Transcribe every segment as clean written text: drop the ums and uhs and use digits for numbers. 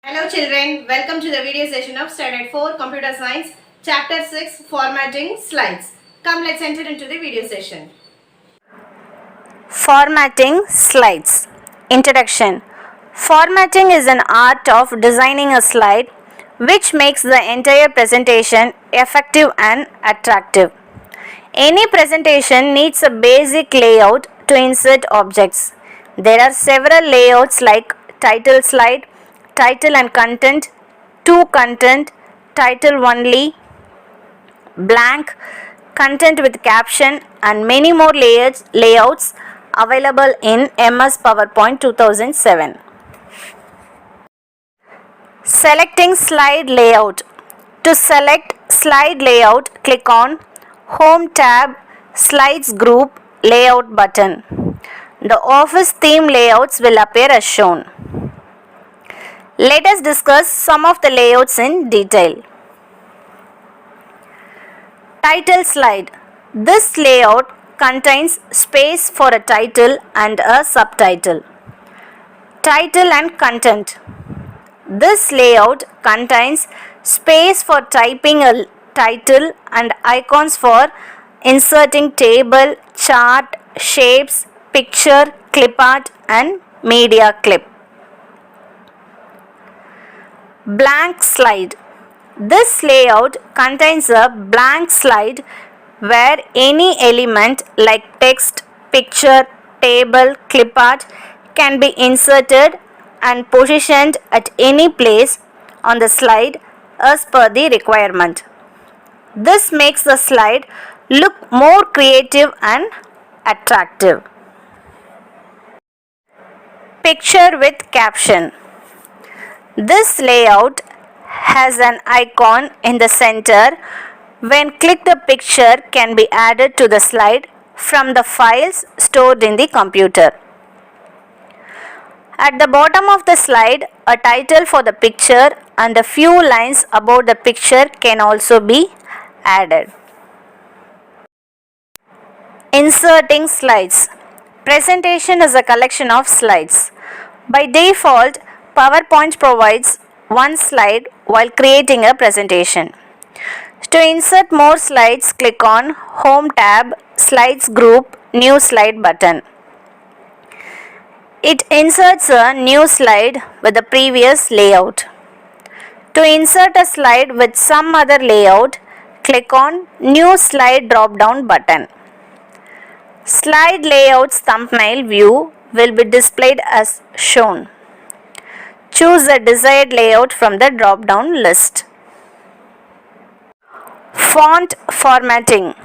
Hello children, welcome to the video session of Standard 4 Computer Science Chapter 6 Formatting Slides. Come, let's enter into the video session. Formatting slides. Introduction. Formatting is an art of designing a slide which makes the entire presentation effective and attractive. Any presentation needs a basic layout to insert objects. There are several layouts like title slide, title and content, to content, title only, blank, content with caption and many more layouts available in MS PowerPoint 2007. Selecting slide layout. To select slide layout, click on Home tab, Slides Group Layout button. The Office theme layouts will appear as shown. Let us discuss some of the layouts in detail. Title slide. This layout contains space for a title and a subtitle. Title and content. This layout contains space for typing a title and icons for inserting table, chart, shapes, picture, clip art and media clip. Blank slide. This layout contains a blank slide where any element like text, picture, table, clip art can be inserted and positioned at any place on the slide as per the requirement. This makes the slide look more creative and attractive. Picture with caption. This layout has an icon in the center. When clicked, a picture can be added to the slide from the files stored in the computer. At the bottom of the slide, a title for the picture and a few lines about the picture can also be added. Inserting slides. Presentation is a collection of slides. By default, PowerPoint provides one slide while creating a presentation. To insert more slides, click on Home tab, Slides Group, New Slide button. It inserts a new slide with the previous layout. To insert a slide with some other layout, click on New Slide drop-down button. Slide layout's thumbnail view will be displayed as shown. Choose the desired layout from the drop-down list. Font formatting.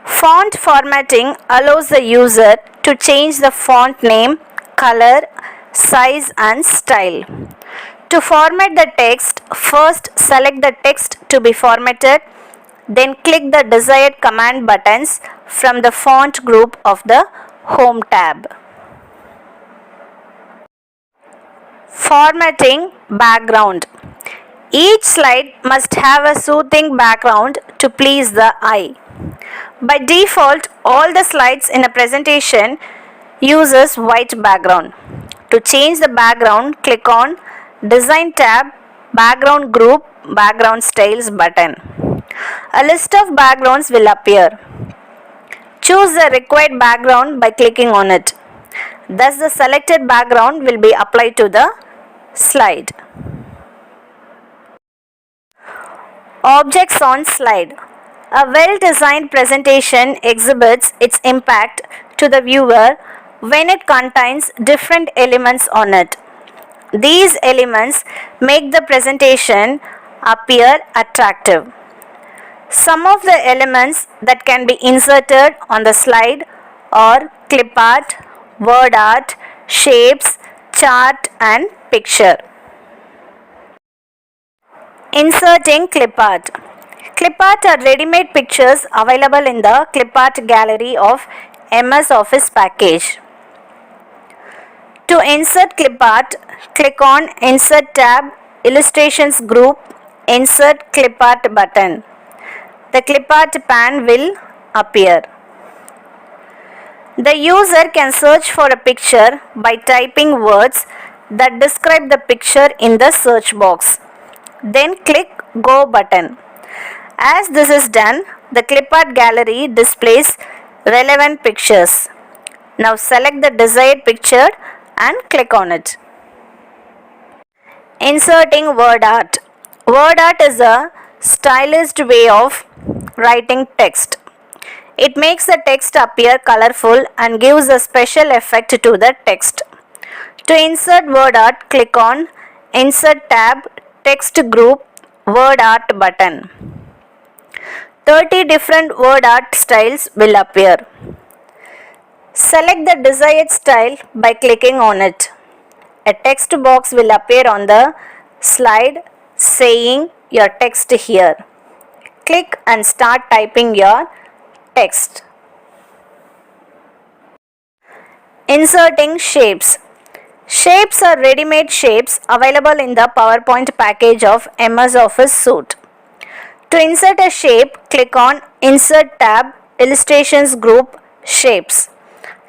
Font formatting allows the user to change the font name, color, size and style. To format the text, first select the text to be formatted, then click the desired command buttons from the font group of the Home tab. Formatting background. Each slide must have a soothing background to please the eye. By default, all the slides in a presentation uses white background. To change the background, click on Design tab, Background Group, Background Styles button. A list of backgrounds will appear. Choose the required background by clicking on it. Thus, the selected background will be applied to the slide. Objects on slide. A well-designed presentation exhibits its impact to the viewer when it contains different elements on it. These elements make the presentation appear attractive. Some of the elements that can be inserted on the slide are clip art, word art, shapes, chart and picture. Inserting clip art. Clip art are ready-made pictures available in the clip art gallery of MS Office package. To insert clip art, click on Insert tab, Illustrations Group, Insert Clip Art button. The clip art pan will appear. The user can search for a picture by typing words that describe the picture in the search box. Then click Go button. As this is done, the clipart gallery displays relevant pictures. Now select the desired picture and click on it. Inserting word art. Word art is a stylized way of writing text. It makes the text appear colorful and gives a special effect to the text. To insert word art, click on Insert tab, Text Group, Word Art button. 30 different word art styles will appear. Select the desired style by clicking on it. A text box will appear on the slide saying your text here. Click and start typing your text. Inserting shapes. Shapes are ready-made shapes available in the PowerPoint package of MS Office Suite. To insert a shape, click on Insert tab, Illustrations Group, Shapes.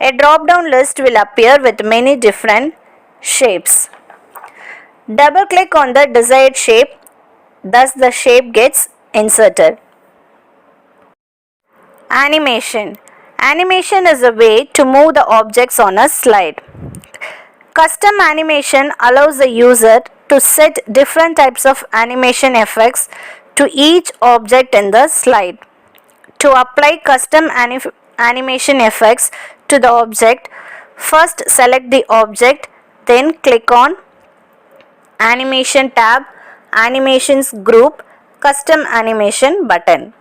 A drop-down list will appear with many different shapes. Double-click on the desired shape, thus the shape gets inserted. Animation. Animation is a way to move the objects on a slide. Custom animation allows the user to set different types of animation effects to each object in the slide. To apply custom animation effects to the object, first select the object, then click on Animation tab, Animations Group, Custom Animation button.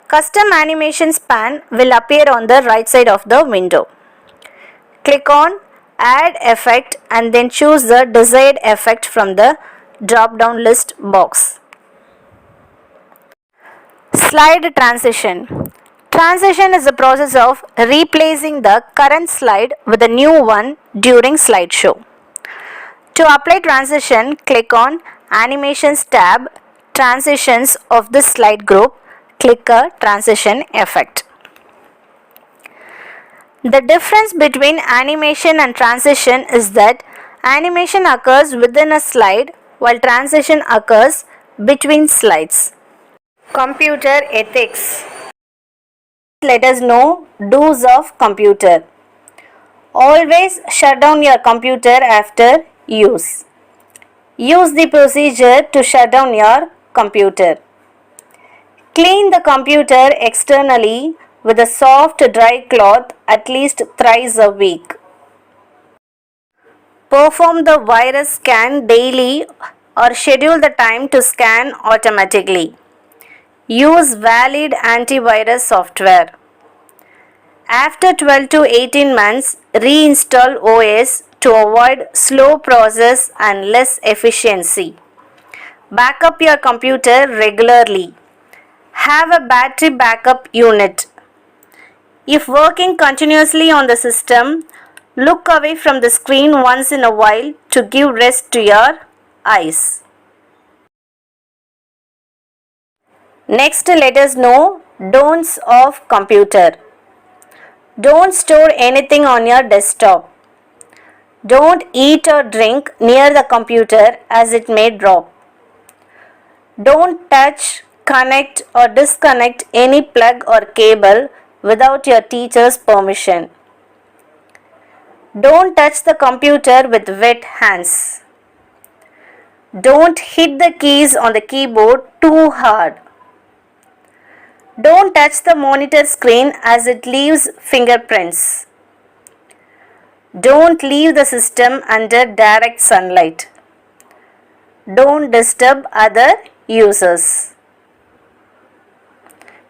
Custom Animation span will appear on the right side of the window. Click on Add Effect and then choose the desired effect from the drop-down list box. Slide transition. Transition is the process of replacing the current slide with a new one during slideshow. To apply transition, click on Animations tab, Transitions of the slide group, click a transition effect. The difference between animation and transition is that animation occurs within a slide while transition occurs between slides. Computer ethics. Let us know do's of computer. Always shut down your computer after use. Use the procedure to shut down your computer. Clean the computer externally with a soft dry cloth at least thrice a week. Perform the virus scan daily or schedule the time to scan automatically. Use valid antivirus software. After 12 to 18 months, reinstall OS to avoid slow process and less efficiency. Back up your computer regularly. Have a battery backup unit. If working continuously on the system, look away from the screen once in a while to give rest to your eyes. Next, let us know don'ts of computer. Don't store anything on your desktop. Don't eat or drink near the computer as it may drop. Don't touch, connect or disconnect any plug or cable without your teacher's permission. Don't touch the computer with wet hands. Don't hit the keys on the keyboard too hard. Don't touch the monitor screen as it leaves fingerprints. Don't leave the system under direct sunlight. Don't disturb other users.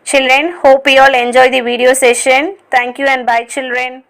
Children, hope you all enjoy the video session. Thank you and bye children.